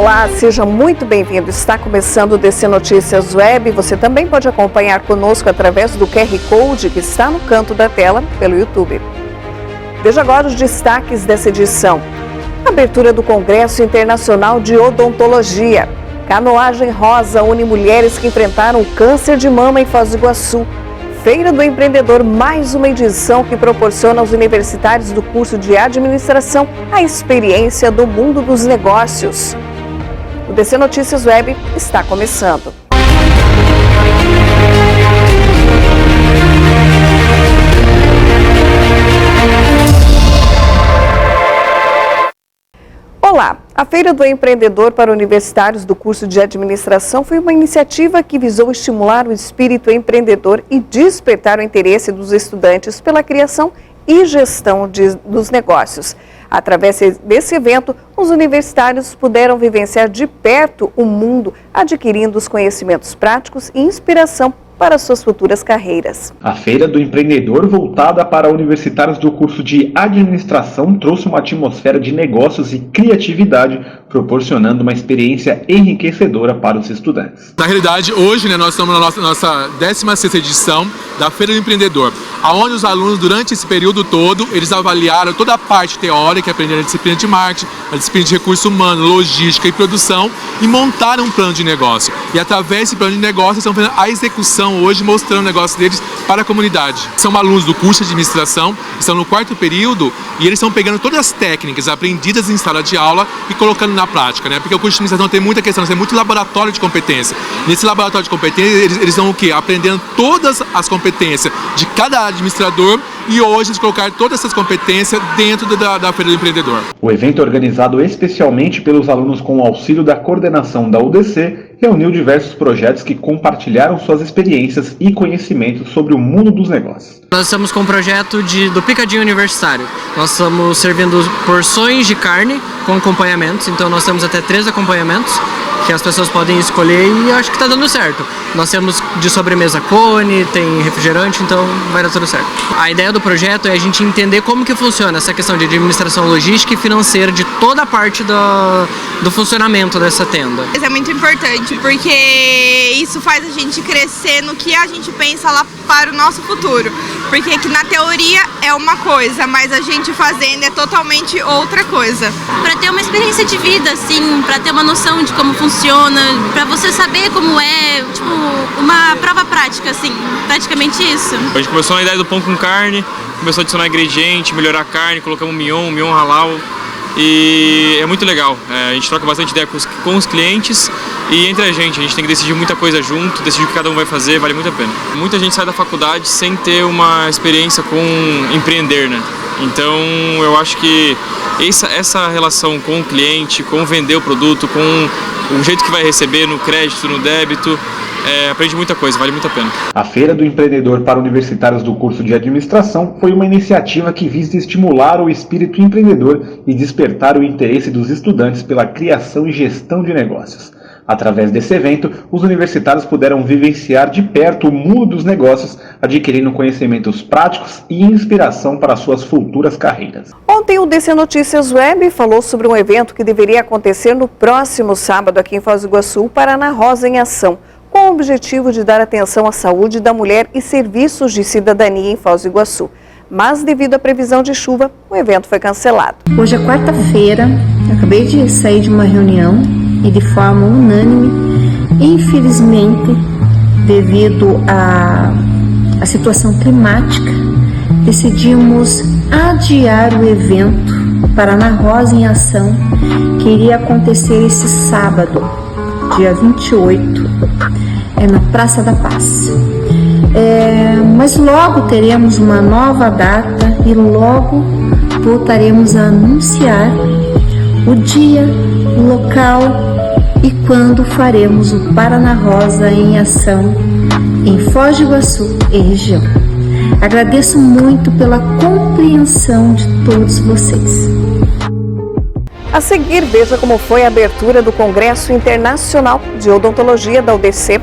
Olá, seja muito bem-vindo. Está começando o DC Notícias Web. Você também pode acompanhar conosco através do QR Code que está no canto da tela pelo YouTube. Veja agora os destaques dessa edição. Abertura do Congresso Internacional de Odontologia. Canoagem rosa une mulheres que enfrentaram o câncer de mama em Foz do Iguaçu. Feira do Empreendedor, mais uma edição que proporciona aos universitários do curso de administração a experiência do mundo dos negócios. O DC Notícias Web está começando. Olá! A Feira do Empreendedor para universitários do curso de administração foi uma iniciativa que visou estimular o espírito empreendedor e despertar o interesse dos estudantes pela criação e gestão dos negócios. Através desse evento, os universitários puderam vivenciar de perto o mundo, adquirindo os conhecimentos práticos e inspiração para suas futuras carreiras. A Feira do Empreendedor, voltada para universitários do curso de administração, trouxe uma atmosfera de negócios e criatividade, proporcionando uma experiência enriquecedora para os estudantes. Na realidade, hoje, nós estamos na nossa 16ª edição da Feira do Empreendedor, onde os alunos, durante esse período todo, eles avaliaram toda a parte teórica, aprenderam a disciplina de marketing, a disciplina de recurso humano, logística e produção, e montaram um plano de negócio. E através desse plano de negócio, estão fazendo a execução hoje, mostrando o negócio deles para a comunidade. São alunos do curso de administração, estão no 4º período e eles estão pegando todas as técnicas aprendidas em sala de aula e colocando na prática, né? Porque o curso de administração tem muita questão, tem muito laboratório de competência. Nesse laboratório de competência, eles vão o quê? Aprendendo todas as competências de cada administrador e hoje eles colocaram todas essas competências dentro da Feira do Empreendedor. O evento, organizado especialmente pelos alunos com o auxílio da coordenação da UDC, reuniu diversos projetos que compartilharam suas experiências e conhecimentos sobre o mundo dos negócios. Nós estamos com um projeto do Picadinho Universitário. Nós estamos servindo porções de carne com acompanhamentos, então nós temos até 3 acompanhamentos que as pessoas podem escolher e acho que está dando certo. Nós temos de sobremesa cone, tem refrigerante, então vai dar tudo certo. A ideia do projeto é a gente entender como que funciona essa questão de administração logística e financeira de toda a parte do funcionamento dessa tenda. Isso é muito importante, porque isso faz a gente crescer no que a gente pensa lá para o nosso futuro. Porque aqui na teoria é uma coisa, mas a gente fazendo é totalmente outra coisa. Para ter uma experiência de vida, assim, para ter uma noção de como funciona, para você saber como é, tipo, uma prova prática, assim, praticamente isso. A gente começou na ideia do pão com carne, começou a adicionar ingrediente, melhorar a carne, colocamos mignon halal. E é muito legal, a gente troca bastante ideia com os clientes e entre a gente tem que decidir muita coisa junto, decidir o que cada um vai fazer, vale muito a pena. Muita gente sai da faculdade sem ter uma experiência com empreender, né? Então eu acho que essa relação com o cliente, com vender o produto, com o jeito que vai receber no crédito, no débito, aprende muita coisa, vale muito a pena. A Feira do Empreendedor para universitários do curso de administração foi uma iniciativa que visa estimular o espírito empreendedor e despertar o interesse dos estudantes pela criação e gestão de negócios. Através desse evento, os universitários puderam vivenciar de perto o mundo dos negócios, adquirindo conhecimentos práticos e inspiração para suas futuras carreiras. Ontem o DC Notícias Web falou sobre um evento que deveria acontecer no próximo sábado aqui em Foz do Iguaçu, Paraná Rosa em Ação, com o objetivo de dar atenção à saúde da mulher e serviços de cidadania em Foz do Iguaçu. Mas, devido à previsão de chuva, o evento foi cancelado. Hoje é quarta-feira, acabei de sair de uma reunião e de forma unânime, infelizmente, devido à situação climática, decidimos adiar o evento Paraná Rosa em Ação, que iria acontecer esse sábado, dia 28, na Praça da Paz. Mas logo teremos uma nova data e logo voltaremos a anunciar o dia, o local e quando faremos o Paraná Rosa em Ação em Foz do Iguaçu e região. Agradeço muito pela compreensão de todos vocês. A seguir, veja como foi a abertura do Congresso Internacional de Odontologia da UDC.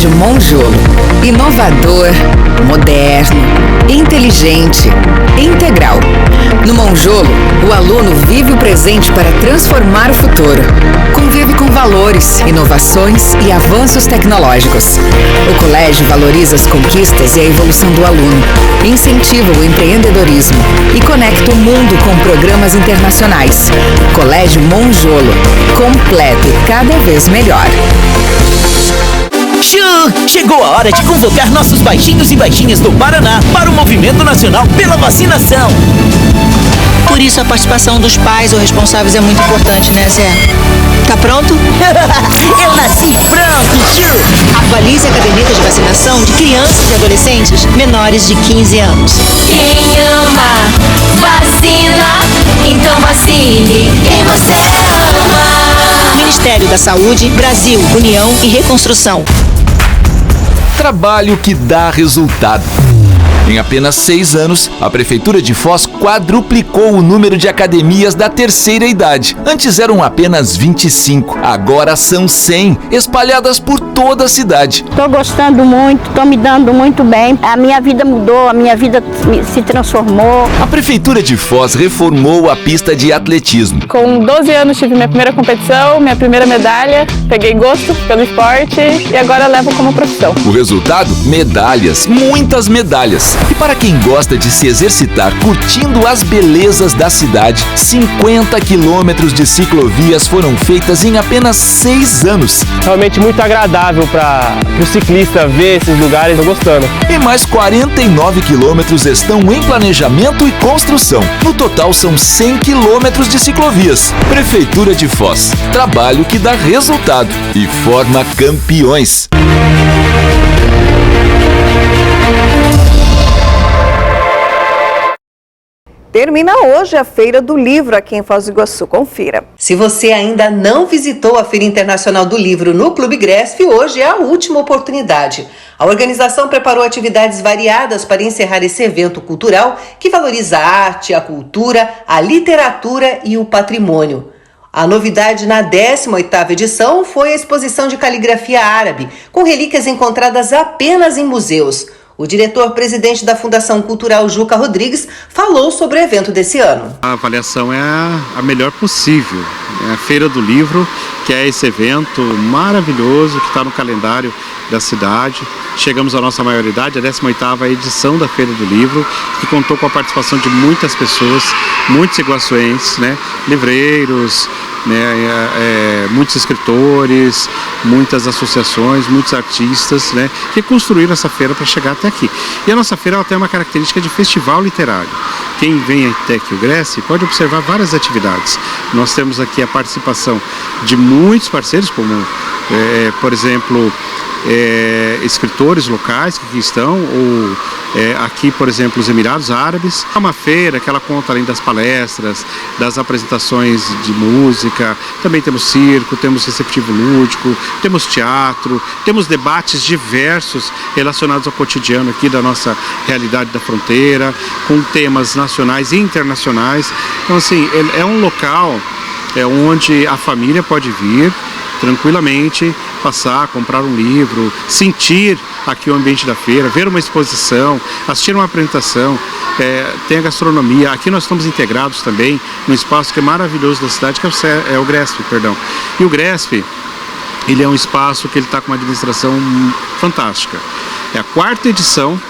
Colégio Monjolo. Inovador, moderno, inteligente, integral. No Monjolo, o aluno vive o presente para transformar o futuro. Convive com valores, inovações e avanços tecnológicos. O colégio valoriza as conquistas e a evolução do aluno, incentiva o empreendedorismo e conecta o mundo com programas internacionais. Colégio Monjolo, completo e cada vez melhor. Chegou a hora de convocar nossos baixinhos e baixinhas do Paraná para o Movimento Nacional pela Vacinação. Por isso a participação dos pais ou responsáveis é muito importante, né, Zé? Tá pronto? Eu nasci pronto, tio! Atualize a caderneta de vacinação de crianças e adolescentes menores de 15 anos. Quem ama vacina, então vacine quem você ama. Ministério da Saúde, Brasil, União e Reconstrução. Trabalho que dá resultado. Em apenas 6 anos, a Prefeitura de Foz quadruplicou o número de academias da terceira idade. Antes eram apenas 25, agora são 100, espalhadas por toda a cidade. Estou gostando muito, estou me dando muito bem. A minha vida mudou, a minha vida se transformou. A Prefeitura de Foz reformou a pista de atletismo. Com 12 anos tive minha primeira competição, minha primeira medalha, peguei gosto pelo esporte e agora levo como profissão. O resultado? Medalhas, muitas medalhas. E para quem gosta de se exercitar curtindo as belezas da cidade, 50 quilômetros de ciclovias foram feitas em apenas 6 anos. Realmente muito agradável para o ciclista ver esses lugares, estou gostando. E mais 49 quilômetros estão em planejamento e construção. No total são 100 quilômetros de ciclovias. Prefeitura de Foz, trabalho que dá resultado e forma campeões. Termina hoje a Feira do Livro aqui em Foz do Iguaçu. Confira. Se você ainda não visitou a Feira Internacional do Livro no Clube Gresf, hoje é a última oportunidade. A organização preparou atividades variadas para encerrar esse evento cultural que valoriza a arte, a cultura, a literatura e o patrimônio. A novidade na 18ª edição foi a exposição de caligrafia árabe, com relíquias encontradas apenas em museus. O diretor-presidente da Fundação Cultural Juca Rodrigues falou sobre o evento desse ano. A avaliação é a melhor possível. É a Feira do Livro, que é esse evento maravilhoso que está no calendário da cidade. Chegamos à nossa maioridade, a 18ª edição da Feira do Livro, que contou com a participação de muitas pessoas, muitos iguaçuenses, livreiros, muitos escritores, muitas associações, muitos artistas, que construíram essa feira para chegar até aqui. E a nossa feira ela tem uma característica de festival literário. Quem vem até aqui o Gresf pode observar várias atividades. Nós temos aqui a participação de muitos parceiros, como, por exemplo, escritores locais que aqui estão, ou aqui, por exemplo, os Emirados Árabes. É uma feira que ela conta além das palestras, das apresentações de música, também temos circo, temos receptivo lúdico, temos teatro, temos debates diversos relacionados ao cotidiano aqui da nossa realidade da fronteira, com temas nacionais e internacionais. Então, assim, é um local onde a família pode vir tranquilamente, passar, comprar um livro, sentir aqui o ambiente da feira, ver uma exposição, assistir uma apresentação, tem a gastronomia. Aqui nós estamos integrados também num espaço que é maravilhoso da cidade, que é o Gresf, perdão. E o Gresf, ele é um espaço que ele está com uma administração fantástica. É a 4ª edição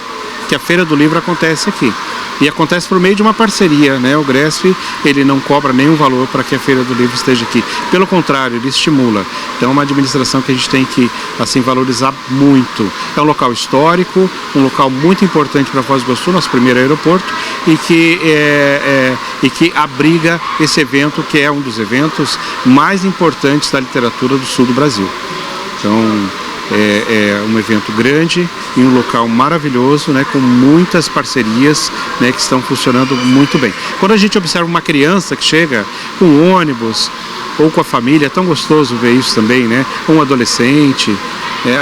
que a Feira do Livro acontece aqui. E acontece por meio de uma parceria, O Gresf, ele não cobra nenhum valor para que a Feira do Livro esteja aqui. Pelo contrário, ele estimula. Então é uma administração que a gente tem que, assim, valorizar muito. É um local histórico, um local muito importante para Foz do Iguaçu, nosso primeiro aeroporto, e que abriga esse evento, que é um dos eventos mais importantes da literatura do sul do Brasil. Então, é um evento grande e um local maravilhoso, com muitas parcerias, que estão funcionando muito bem. Quando a gente observa uma criança que chega com um ônibus ou com a família, é tão gostoso ver isso também, um adolescente,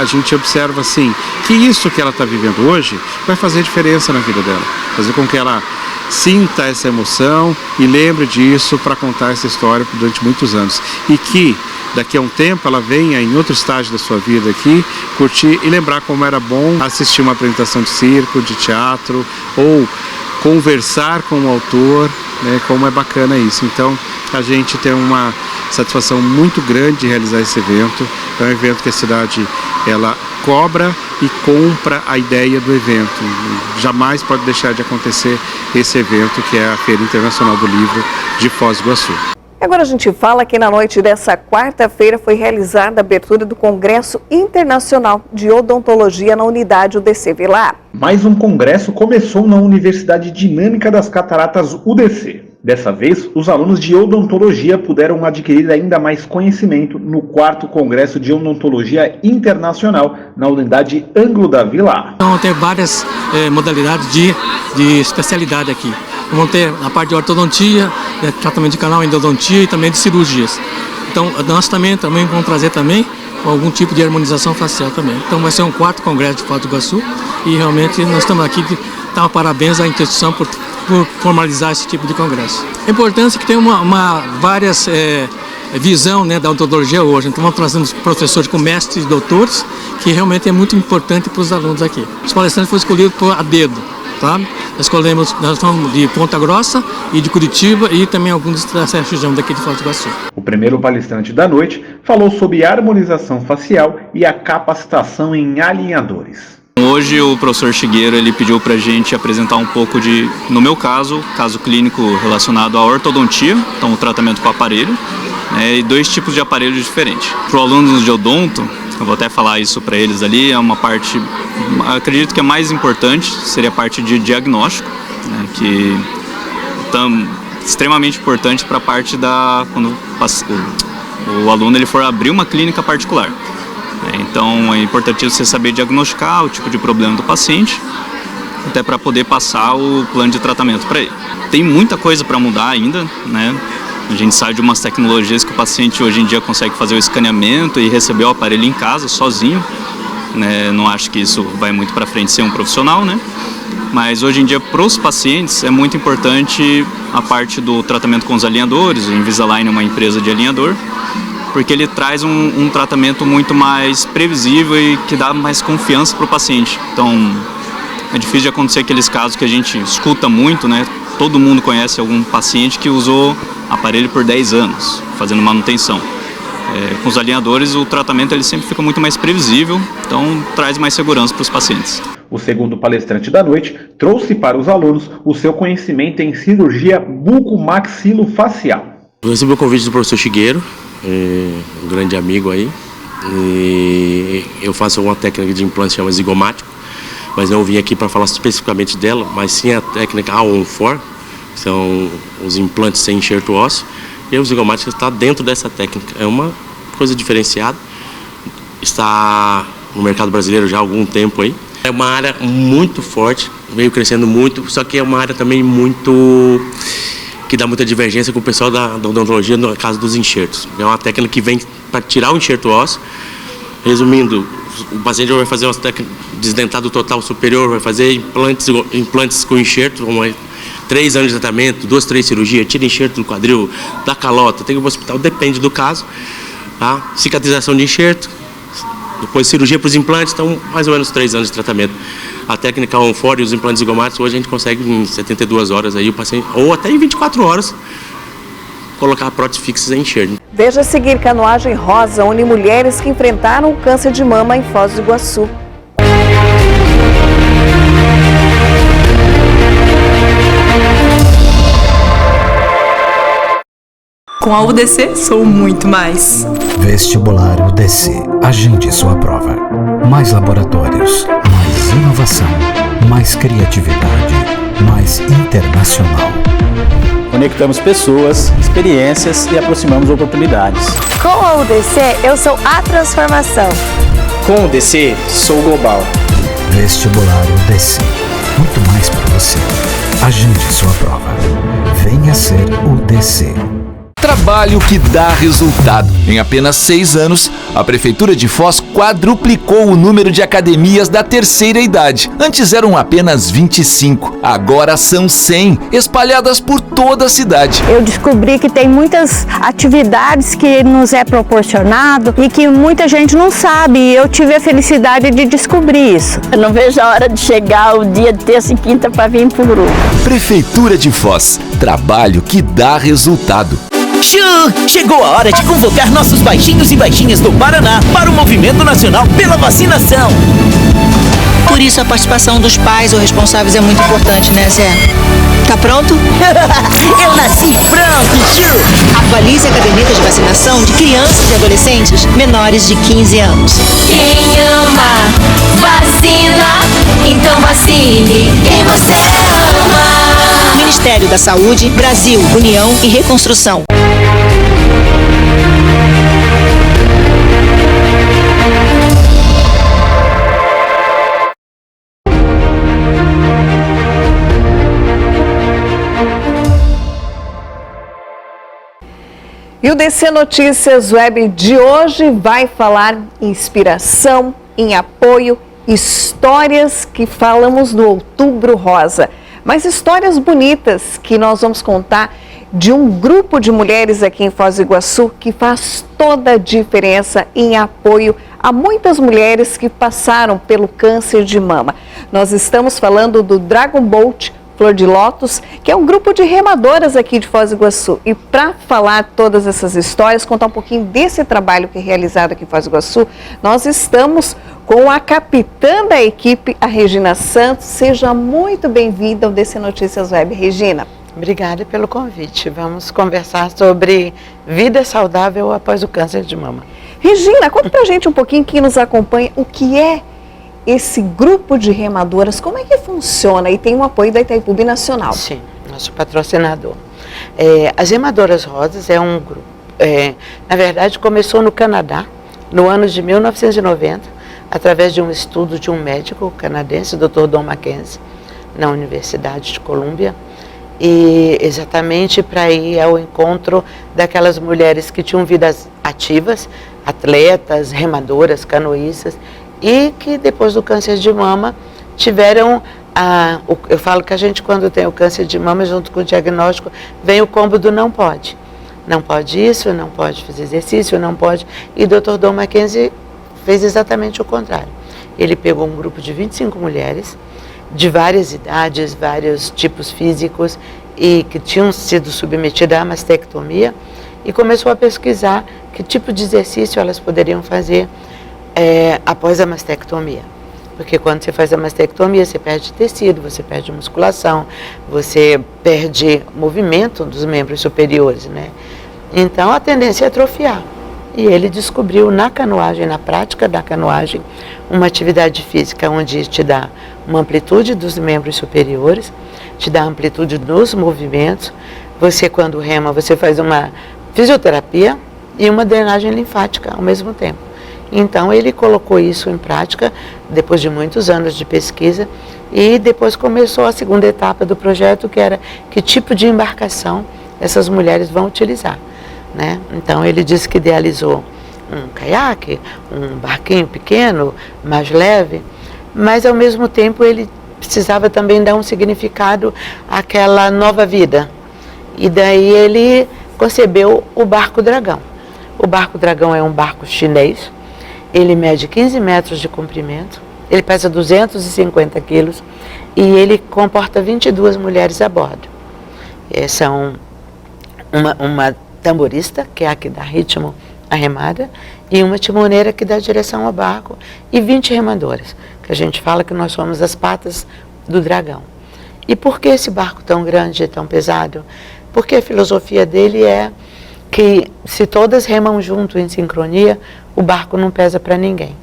a gente observa assim que isso que ela está vivendo hoje vai fazer diferença na vida dela, fazer com que ela sinta essa emoção e lembre disso para contar essa história durante muitos anos. E que daqui a um tempo ela venha em outro estágio da sua vida aqui, curtir e lembrar como era bom assistir uma apresentação de circo, de teatro, ou conversar com o autor, né, como é bacana isso. Então a gente tem uma satisfação muito grande de realizar esse evento. É um evento que a cidade ela cobra e compra a ideia do evento. Jamais pode deixar de acontecer esse evento, que é a Feira Internacional do Livro de Foz do Iguaçu. Agora a gente fala que na noite dessa quarta-feira foi realizada a abertura do Congresso Internacional de Odontologia na unidade UDC Vilar. Mais um congresso começou na Universidade Dinâmica das Cataratas UDC. Dessa vez, os alunos de odontologia puderam adquirir ainda mais conhecimento no 4º Congresso de Odontologia Internacional na unidade Ângulo da Vila. Vão ter várias modalidades de especialidade aqui. Vão ter a parte de ortodontia, tratamento de canal, endodontia e também de cirurgias. Então, nós também vamos trazer também algum tipo de harmonização facial também. Então, vai ser um 4º Congresso de Foz do Iguaçu e realmente nós estamos aqui de dar parabéns à instituição por formalizar esse tipo de congresso. A importância é que tem várias visão, né, da odontologia hoje. Então vamos trazendo professores com mestres e doutores, que realmente é muito importante para os alunos aqui. Os palestrantes foram escolhidos a dedo, tá? Nós somos de Ponta Grossa e de Curitiba e também alguns da região daqui de Foz do Iguaçu. O primeiro palestrante da noite falou sobre a harmonização facial e a capacitação em alinhadores. Hoje o professor Shigeru ele pediu para a gente apresentar um pouco de, no meu caso clínico relacionado à ortodontia, então o tratamento com aparelho, né, e 2 tipos de aparelhos diferentes. Para o aluno de odonto, eu vou até falar isso para eles ali, é uma parte, acredito que é mais importante, seria a parte de diagnóstico, né, que é extremamente importante para a parte da, quando o aluno ele for abrir uma clínica particular. Então é importante você saber diagnosticar o tipo de problema do paciente, até para poder passar o plano de tratamento para ele. Tem muita coisa para mudar ainda, né? A gente sabe de umas tecnologias que o paciente hoje em dia consegue fazer o escaneamento e receber o aparelho em casa sozinho, né? Não acho que isso vai muito para frente ser um profissional, né? Mas hoje em dia para os pacientes é muito importante a parte do tratamento com os alinhadores. O Invisalign é uma empresa de alinhador, porque ele traz um tratamento muito mais previsível e que dá mais confiança para o paciente. Então, é difícil de acontecer aqueles casos que a gente escuta muito, né? Todo mundo conhece algum paciente que usou aparelho por 10 anos, fazendo manutenção. Com os alinhadores, o tratamento ele sempre fica muito mais previsível, então traz mais segurança para os pacientes. O segundo palestrante da noite trouxe para os alunos o seu conhecimento em cirurgia bucomaxilofacial. Eu recebi o convite do professor Shigeru, um grande amigo aí, e eu faço uma técnica de implante que chama zigomático, mas não vim aqui para falar especificamente dela, mas sim a técnica A14, são os implantes sem enxerto ósseo, e o zigomático está dentro dessa técnica. É uma coisa diferenciada, está no mercado brasileiro já há algum tempo aí. É uma área muito forte, veio crescendo muito, só que é uma área também muito que dá muita divergência com o pessoal da odontologia no caso dos enxertos. É uma técnica que vem para tirar o enxerto ósseo. Resumindo, o paciente vai fazer uma técnica desdentado total superior, vai fazer implantes com enxerto, 3 anos de tratamento, 2, 3 cirurgias, tira enxerto do quadril, da calota, tem que ir para o hospital, depende do caso. Tá? Cicatrização de enxerto, depois cirurgia para os implantes, então mais ou menos 3 anos de tratamento. A técnica on-4 e os implantes zigomáticos, hoje a gente consegue em 72 horas aí o paciente, ou até em 24 horas, colocar próteses fixas em enxerto. Veja a seguir: Canoagem Rosa une mulheres que enfrentaram o câncer de mama em Foz do Iguaçu. Com a UDC, sou muito mais. Vestibular UDC. Agende sua prova. Mais laboratórios, mais inovação, mais criatividade, mais internacional. Conectamos pessoas, experiências e aproximamos oportunidades. Com a UDC, eu sou a transformação. Com a UDC, sou global. Vestibular UDC. Muito mais para você. Agende sua prova. Venha ser UDC. Trabalho que dá resultado. Em apenas 6 anos, a Prefeitura de Foz quadruplicou o número de academias da terceira idade. Antes eram apenas 25, agora são 100, espalhadas por toda a cidade. Eu descobri que tem muitas atividades que nos é proporcionado e que muita gente não sabe, e eu tive a felicidade de descobrir isso. Eu não vejo a hora de chegar o dia de terça e quinta para vir por Uru. Prefeitura de Foz, trabalho que dá resultado. Chegou a hora de convocar nossos baixinhos e baixinhas do Paraná para o Movimento Nacional pela Vacinação. Por isso a participação dos pais ou responsáveis é muito importante, né, Zé? Tá pronto? Eu nasci pronto, Chu! Atualize a caderneta de vacinação de crianças e adolescentes menores de 15 anos. Quem ama, vacina, então vacine quem você ama. Ministério da Saúde, Brasil, União e Reconstrução. E o DC Notícias Web de hoje vai falar em inspiração, em apoio, histórias que falamos no Outubro Rosa. Mas histórias bonitas que nós vamos contar de um grupo de mulheres aqui em Foz do Iguaçu que faz toda a diferença em apoio a muitas mulheres que passaram pelo câncer de mama. Nós estamos falando do Dragon Boat Flor de Lótus, que é um grupo de remadoras aqui de Foz do Iguaçu. E para falar todas essas histórias, contar um pouquinho desse trabalho que é realizado aqui em Foz do Iguaçu, nós estamos com a capitã da equipe, a Regina Santos. Seja muito bem-vinda ao DC Notícias Web, Regina. Obrigada pelo convite. Vamos conversar sobre vida saudável após o câncer de mama. Regina, conta pra gente um pouquinho, quem nos acompanha, o que é esse grupo de remadoras, como é que funciona? E tem um apoio da Itaipu Nacional. Sim, nosso patrocinador. As Remadoras Rosas é um grupo, na verdade começou no Canadá, no ano de 1990, através de um estudo de um médico canadense, o Dr. Don Mackenzie, na Universidade de Colômbia, e exatamente para ir ao encontro daquelas mulheres que tinham vidas ativas, atletas, remadoras, canoístas, e que depois do câncer de mama tiveram, eu falo que a gente quando tem o câncer de mama, junto com o diagnóstico, vem o combo do não pode. Não pode isso, não pode fazer exercício, não pode. E o Dr. Don Mackenzie fez exatamente o contrário. Ele pegou um grupo de 25 mulheres, de várias idades, vários tipos físicos, e que tinham sido submetidas à mastectomia, e começou a pesquisar que tipo de exercício elas poderiam fazer após a mastectomia. Porque quando você faz a mastectomia, você perde tecido, você perde musculação, você perde movimento dos membros superiores, né? Então a tendência é atrofiar. E ele descobriu na canoagem, na prática da canoagem, uma atividade física onde te dá uma amplitude dos membros superiores, te dá amplitude dos movimentos. Você, quando rema, você faz uma fisioterapia e uma drenagem linfática ao mesmo tempo. Então ele colocou isso em prática depois de muitos anos de pesquisa e depois começou a segunda etapa do projeto, que era que tipo de embarcação essas mulheres vão utilizar, né? Então ele disse que idealizou um caiaque, um barquinho pequeno, mais leve, mas ao mesmo tempo ele precisava também dar um significado àquela nova vida. E daí ele concebeu o Barco Dragão. O Barco Dragão é um barco chinês. Ele mede 15 metros de comprimento, ele pesa 250 quilos e ele comporta 22 mulheres a bordo. São uma tamborista, que é a que dá ritmo à remada, e uma timoneira que dá direção ao barco, e 20 remadoras, que a gente fala que nós somos as patas do dragão. E por que esse barco tão grande e tão pesado? Porque a filosofia dele é que se todas remam junto em sincronia, o barco não pesa para ninguém.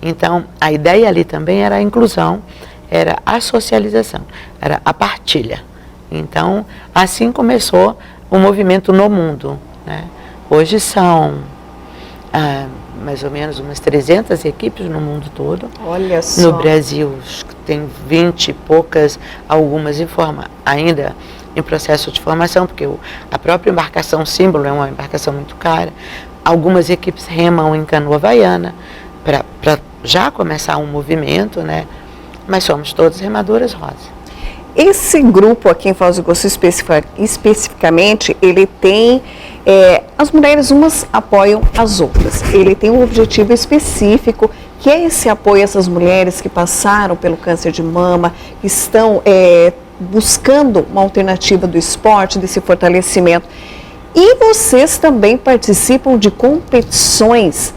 Então, a ideia ali também era a inclusão, era a socialização, era a partilha. Então, assim começou o movimento no mundo, né? Hoje são mais ou menos umas 300 equipes no mundo todo. Olha só. No Brasil tem 20 e poucas, algumas em forma ainda em processo de formação, porque a própria embarcação símbolo é uma embarcação muito cara. Algumas equipes remam em canoa havaiana para já começar um movimento, né? Mas somos todas remadoras rosa. Esse grupo aqui em Foz do Iguaçu especificamente, ele tem, as mulheres umas apoiam as outras. Ele tem um objetivo específico, que é esse apoio a essas mulheres que passaram pelo câncer de mama, que estão buscando uma alternativa do esporte, desse fortalecimento. E vocês também participam de competições,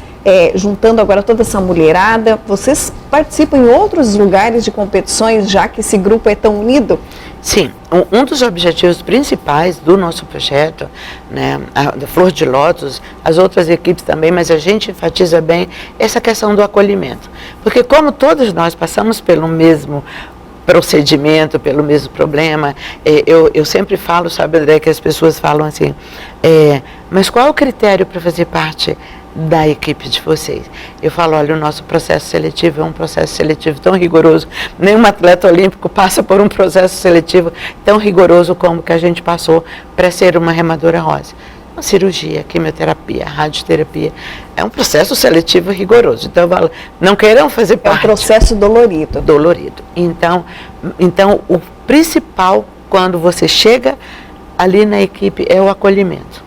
juntando agora toda essa mulherada. Vocês participam em outros lugares de competições, já que esse grupo é tão unido? Sim, um dos objetivos principais do nosso projeto, né, da Flor de Lótus, as outras equipes também, mas a gente enfatiza bem essa questão do acolhimento. Porque como todos nós passamos pelo mesmo procedimento, pelo mesmo problema, eu sempre falo, sabe, André, que as pessoas falam assim, mas qual é o critério para fazer parte da equipe de vocês? Eu falo, olha, o nosso processo seletivo é um processo seletivo tão rigoroso, nenhum atleta olímpico passa por um processo seletivo tão rigoroso como que a gente passou para ser uma remadora rosa. Uma cirurgia, quimioterapia, radioterapia, é um processo seletivo rigoroso. Então, eu falo, não queiram fazer parte. É um processo dolorido. Dolorido. Então, o principal, quando você chega ali na equipe, é o acolhimento.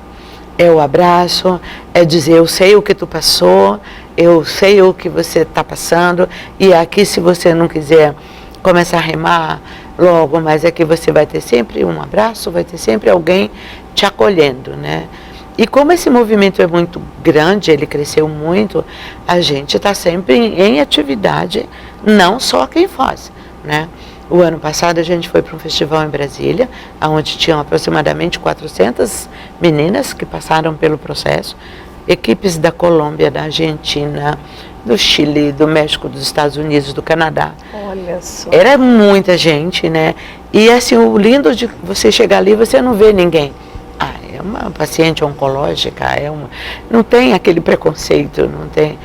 É o abraço, é dizer, eu sei o que tu passou, eu sei o que você está passando, e aqui, se você não quiser começar a remar logo, mas aqui você vai ter sempre um abraço, vai ter sempre alguém te acolhendo, né? E como esse movimento é muito grande, ele cresceu muito, a gente está sempre em atividade, não só quem faz, né? O ano passado a gente foi para um festival em Brasília, onde tinham aproximadamente 400 meninas que passaram pelo processo, equipes da Colômbia, da Argentina, do Chile, do México, dos Estados Unidos, do Canadá. Olha só. Era muita gente, né? E assim, o lindo de você chegar ali, você não vê ninguém. É uma paciente oncológica, não tem aquele preconceito, não tem.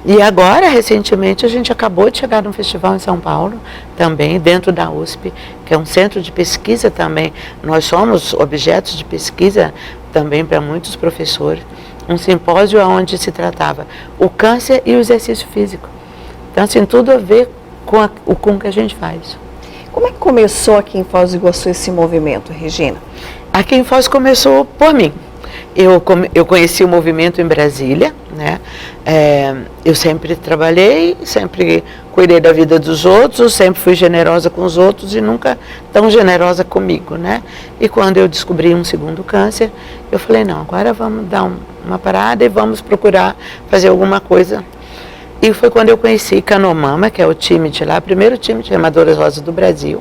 E agora, recentemente, a gente acabou de chegar num festival em São Paulo, também dentro da USP, que é um centro de pesquisa também. Nós somos objetos de pesquisa também para muitos professores. Um simpósio onde se tratava o câncer e o exercício físico. Então, assim, tudo a ver com o que a gente faz. Como é que começou aqui em Foz do Iguaçu esse movimento, Regina? Aqui em Foz começou por mim. Eu conheci o movimento em Brasília, né? Eu sempre trabalhei, sempre cuidei da vida dos outros, sempre fui generosa com os outros e nunca tão generosa comigo, né? E quando eu descobri um segundo câncer, eu falei, não, agora vamos dar uma parada e vamos procurar fazer alguma coisa. E foi quando eu conheci Canomama, que é o time de lá, o primeiro time de remadoras rosas do Brasil.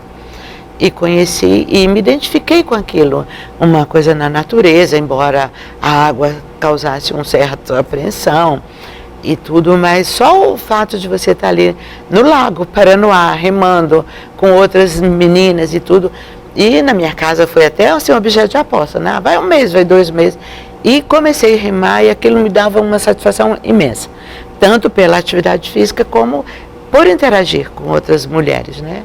E conheci e me identifiquei com aquilo, uma coisa na natureza, embora a água causasse uma certa apreensão e tudo, mas só o fato de você estar ali no lago, Paranoá, remando com outras meninas e tudo, e na minha casa foi até assim, um objeto de aposta, né? Vai um mês, vai 2 meses, e comecei a remar e aquilo me dava uma satisfação imensa, tanto pela atividade física como por interagir com outras mulheres, né?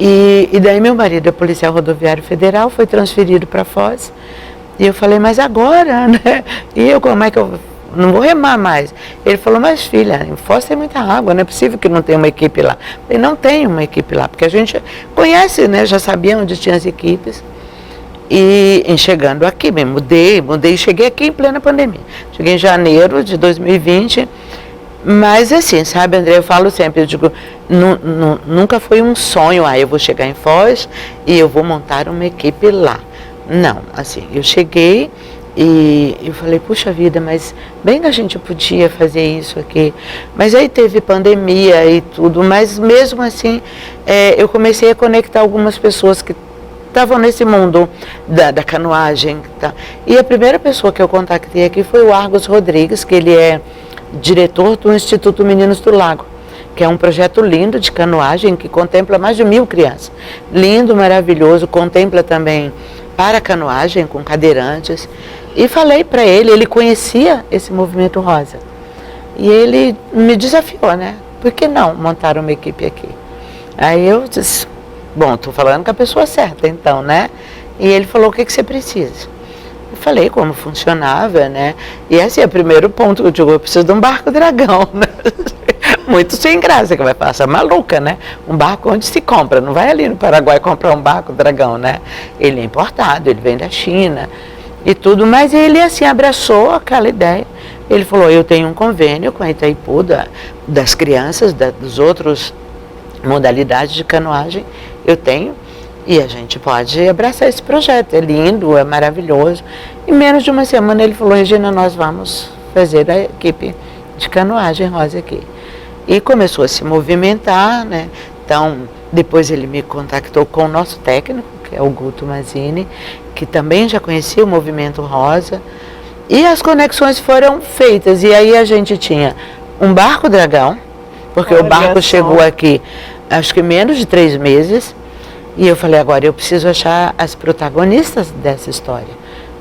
E daí meu marido é policial rodoviário federal, foi transferido para Foz, e eu falei, mas agora, né? E eu, como é que eu não vou remar mais? Ele falou, mas filha, em Foz tem muita água, não é possível que não tenha uma equipe lá. Eu falei, não tem uma equipe lá, porque a gente conhece, né? Já sabia onde tinha as equipes. E chegando aqui, me mudei e cheguei aqui em plena pandemia. Cheguei em janeiro de 2020. Mas assim, sabe, André, eu falo sempre, eu digo, nunca foi um sonho, eu vou chegar em Foz e eu vou montar uma equipe lá. Não, assim, eu cheguei e eu falei, puxa vida, mas bem que a gente podia fazer isso aqui. Mas aí teve pandemia e tudo, mas mesmo assim, eu comecei a conectar algumas pessoas que estavam nesse mundo da canoagem. Tá? E a primeira pessoa que eu contactei aqui foi o Argos Rodrigues, que ele é diretor do Instituto Meninos do Lago, que é um projeto lindo de canoagem que contempla mais de 1000 crianças. Lindo, maravilhoso, contempla também para canoagem com cadeirantes. E falei para ele conhecia esse movimento rosa. E ele me desafiou, né? Por que não montar uma equipe aqui? Aí eu disse, bom, estou falando com a pessoa certa então, né? E ele falou, o que você precisa? Eu falei como funcionava, né? E esse é o primeiro ponto que eu digo, eu preciso de um barco dragão, né? Muito sem graça, que vai passar maluca, né? Um barco onde se compra, não vai ali no Paraguai comprar um barco dragão, né? Ele é importado, ele vem da China e tudo, mas ele assim abraçou aquela ideia. Ele falou, eu tenho um convênio com a Itaipu das crianças, dos outros modalidades de canoagem, eu tenho, e a gente pode abraçar esse projeto, é lindo, é maravilhoso. Em menos de uma semana ele falou, Regina, nós vamos fazer a equipe de canoagem rosa aqui. E começou a se movimentar, né? Então, depois ele me contactou com o nosso técnico, que é o Guto Mazzini, que também já conhecia o movimento rosa, e as conexões foram feitas, e aí a gente tinha um barco dragão, porque o barco chegou aqui, acho que menos de 3 meses, e eu falei, agora eu preciso achar as protagonistas dessa história,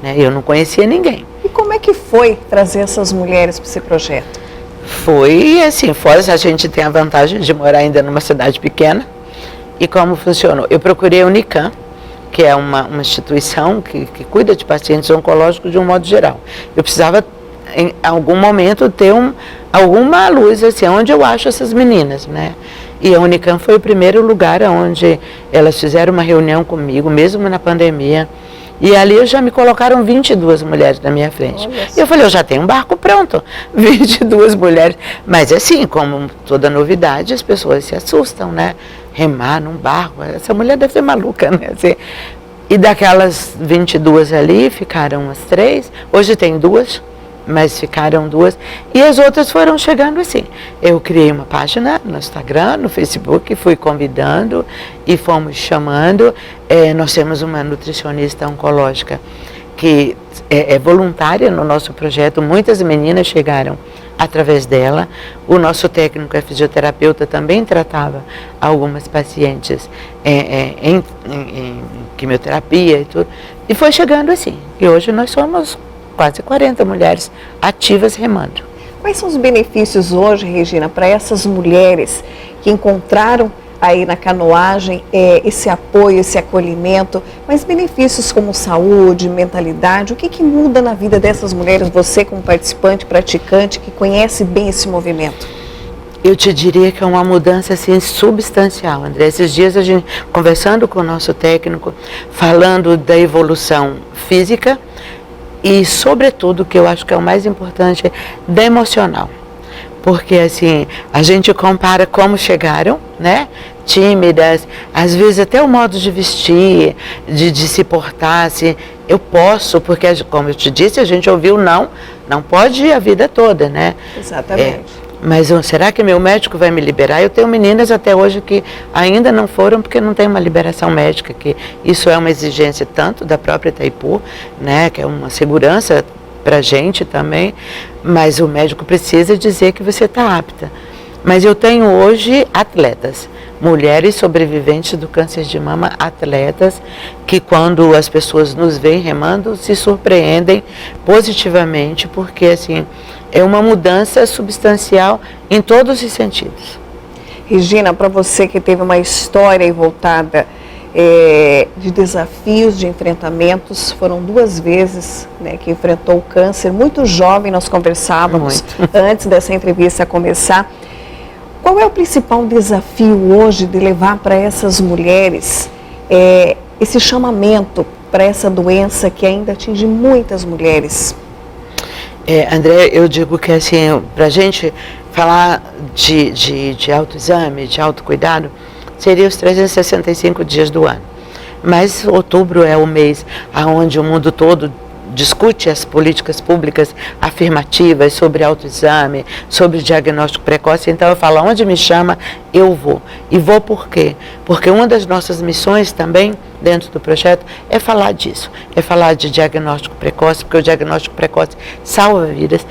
né? Eu não conhecia ninguém. E como é que foi trazer essas mulheres para esse projeto? Foi assim, fora a gente tem a vantagem de morar ainda numa cidade pequena, e como funcionou? Eu procurei a Unicam, que é uma instituição que cuida de pacientes oncológicos de um modo geral. Eu precisava, em algum momento, ter alguma luz, assim, onde eu acho essas meninas, né? E a Unicam foi o primeiro lugar onde elas fizeram uma reunião comigo, mesmo na pandemia, e ali já me colocaram 22 mulheres na minha frente. E eu falei, eu já tenho um barco pronto, 22 mulheres. Mas assim, como toda novidade, as pessoas se assustam, né? Remar num barco, essa mulher deve ser maluca, né? Assim, e daquelas 22 ali, ficaram as 3, hoje tem 2, mas ficaram 2, e as outras foram chegando assim. Eu criei uma página no Instagram, no Facebook, fui convidando e fomos chamando. Nós temos uma nutricionista oncológica que é voluntária no nosso projeto, muitas meninas chegaram através dela. O nosso técnico é fisioterapeuta, também tratava algumas pacientes em quimioterapia e tudo, e foi chegando assim, e hoje nós somos quase 40 mulheres ativas remando. Quais são os benefícios hoje, Regina, para essas mulheres que encontraram aí na canoagem esse apoio, esse acolhimento, mas benefícios como saúde, mentalidade, o que muda na vida dessas mulheres, você como participante, praticante, que conhece bem esse movimento? Eu te diria que é uma mudança assim substancial, André. Esses dias a gente, conversando com o nosso técnico, falando da evolução física, e, sobretudo, o que eu acho que é o mais importante, da emocional. Porque, assim, a gente compara como chegaram, né? Tímidas, às vezes até o modo de vestir, de se portar, assim, eu posso, porque, como eu te disse, a gente ouviu não pode ir a vida toda, né? Exatamente. Mas será que meu médico vai me liberar? Eu tenho meninas até hoje que ainda não foram porque não tem uma liberação médica, que isso é uma exigência tanto da própria Itaipu, né, que é uma segurança para a gente também, mas o médico precisa dizer que você está apta. Mas eu tenho hoje atletas, mulheres sobreviventes do câncer de mama, atletas que quando as pessoas nos veem remando se surpreendem positivamente, porque assim, é uma mudança substancial em todos os sentidos. Regina, para você que teve uma história voltada de desafios, de enfrentamentos, foram 2 vezes, né, que enfrentou o câncer, muito jovem, nós conversávamos antes dessa entrevista começar. Qual é o principal desafio hoje de levar para essas mulheres esse chamamento para essa doença que ainda atinge muitas mulheres? André, eu digo que assim, para a gente falar de autoexame, de autocuidado, seria os 365 dias do ano. Mas outubro é o mês onde o mundo todo discute as políticas públicas afirmativas sobre autoexame, sobre diagnóstico precoce. Então eu falo, onde me chama, eu vou. E vou por quê? Porque uma das nossas missões também, dentro do projeto, é falar disso. É falar de diagnóstico precoce, porque o diagnóstico precoce salva vidas.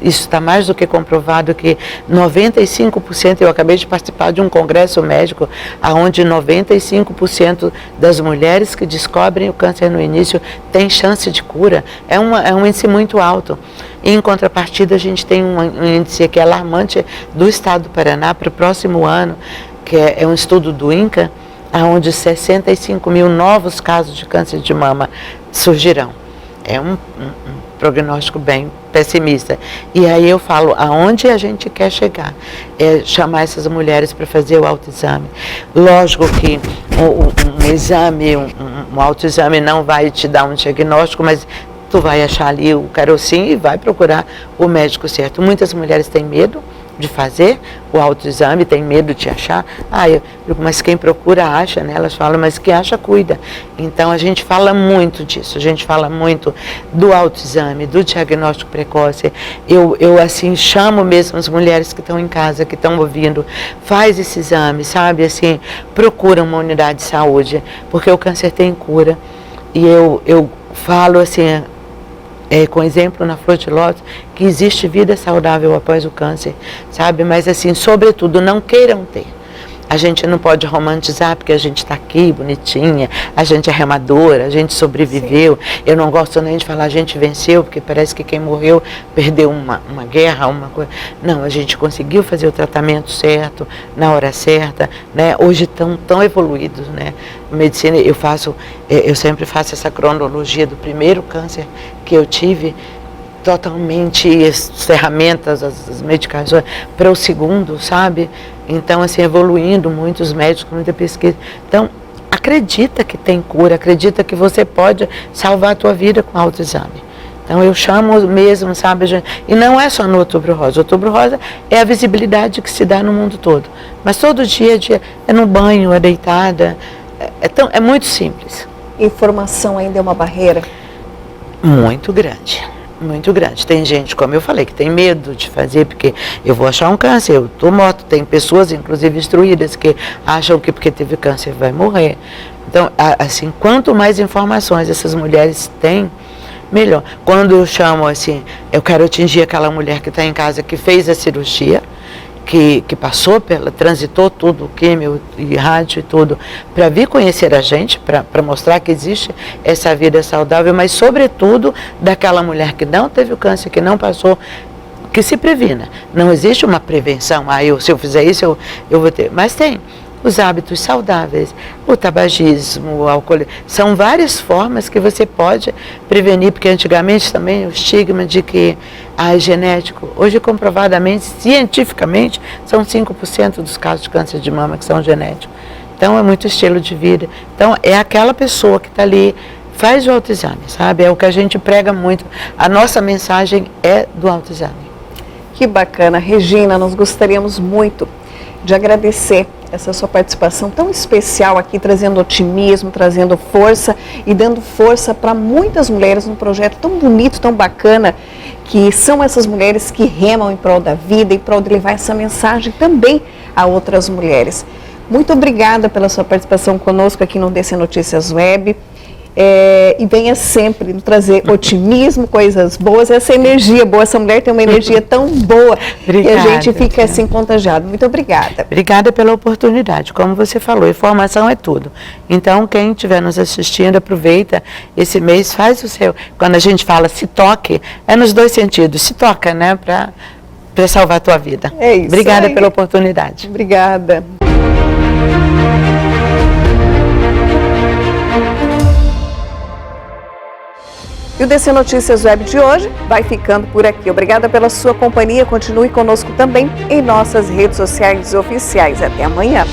Isso está mais do que comprovado que 95%, eu acabei de participar de um congresso médico, onde 95% das mulheres que descobrem o câncer no início têm chance de cura. É um índice muito alto. E, em contrapartida, a gente tem um índice que é alarmante do estado do Paraná para o próximo ano, que é um estudo do INCA, onde 65 mil novos casos de câncer de mama surgirão. É um prognóstico bem pessimista. E aí eu falo, aonde a gente quer chegar? É chamar essas mulheres para fazer o autoexame. Lógico que um exame, um autoexame não vai te dar um diagnóstico, mas tu vai achar ali o carocinho e vai procurar o médico certo. Muitas mulheres têm medo de fazer o autoexame, tem medo de achar. Mas quem procura acha, né? Elas falam, mas quem acha cuida. Então a gente fala muito disso, a gente fala muito do autoexame, do diagnóstico precoce. Eu assim chamo mesmo as mulheres que estão em casa, que estão ouvindo, faz esse exame, sabe? Assim, procura uma unidade de saúde, porque o câncer tem cura. E eu falo assim, com exemplo na Flor de Lótus, que existe vida saudável após o câncer, sabe? Mas assim, sobretudo, não queiram ter. A gente não pode romantizar porque a gente está aqui, bonitinha, a gente é remadora, a gente sobreviveu. Sim. Eu não gosto nem de falar a gente venceu, porque parece que quem morreu perdeu uma guerra, uma coisa. Não, a gente conseguiu fazer o tratamento certo, na hora certa, né? Hoje estão tão evoluídos, né? Medicina, eu sempre faço essa cronologia do primeiro câncer que eu tive, totalmente as ferramentas, as medicações, para o segundo, sabe? Então, assim, evoluindo muito os médicos, muita pesquisa. Então, acredita que tem cura, acredita que você pode salvar a tua vida com autoexame. Então, eu chamo mesmo, sabe, gente? E não é só no Outubro Rosa. O Outubro Rosa é a visibilidade que se dá no mundo todo. Mas todo dia a dia é no banho, é deitada. É muito simples. Informação ainda é uma barreira? Muito grande. Muito grande. Tem gente, como eu falei, que tem medo de fazer, porque eu vou achar um câncer, eu estou morto. Tem pessoas, inclusive instruídas, que acham que porque teve câncer vai morrer. Então, assim, quanto mais informações essas mulheres têm, melhor. Quando eu chamo assim, eu quero atingir aquela mulher que está em casa, que fez a cirurgia, que passou transitou tudo, químio e rádio e tudo, para vir conhecer a gente, para mostrar que existe essa vida saudável, mas sobretudo daquela mulher que não teve o câncer, que não passou, que se previna. Não existe uma prevenção, se eu fizer isso, eu vou ter. Mas tem os hábitos saudáveis, o tabagismo, o álcool, são várias formas que você pode prevenir, porque antigamente também o estigma de que é genético, hoje comprovadamente, cientificamente, são 5% dos casos de câncer de mama que são genéticos. Então é muito estilo de vida. Então é aquela pessoa que está ali, faz o autoexame, sabe? É o que a gente prega muito. A nossa mensagem é do autoexame. Que bacana. Regina, nós gostaríamos muito de agradecer essa sua participação tão especial aqui, trazendo otimismo, trazendo força e dando força para muitas mulheres num projeto tão bonito, tão bacana, que são essas mulheres que remam em prol da vida, em prol de levar essa mensagem também a outras mulheres. Muito obrigada pela sua participação conosco aqui no DC Notícias Web. E venha sempre nos trazer otimismo, coisas boas, essa energia boa. Essa mulher tem uma energia tão boa. Obrigada, que a gente fica assim contagiado. Muito obrigada. Obrigada pela oportunidade. Como você falou, informação é tudo. Então, quem estiver nos assistindo, aproveita esse mês, faz o seu. Quando a gente fala se toque, é nos dois sentidos. Se toca, né? Para salvar a tua vida. É isso. Obrigada pela oportunidade. Obrigada. E o DC Notícias Web de hoje vai ficando por aqui. Obrigada pela sua companhia. Continue conosco também em nossas redes sociais oficiais. Até amanhã.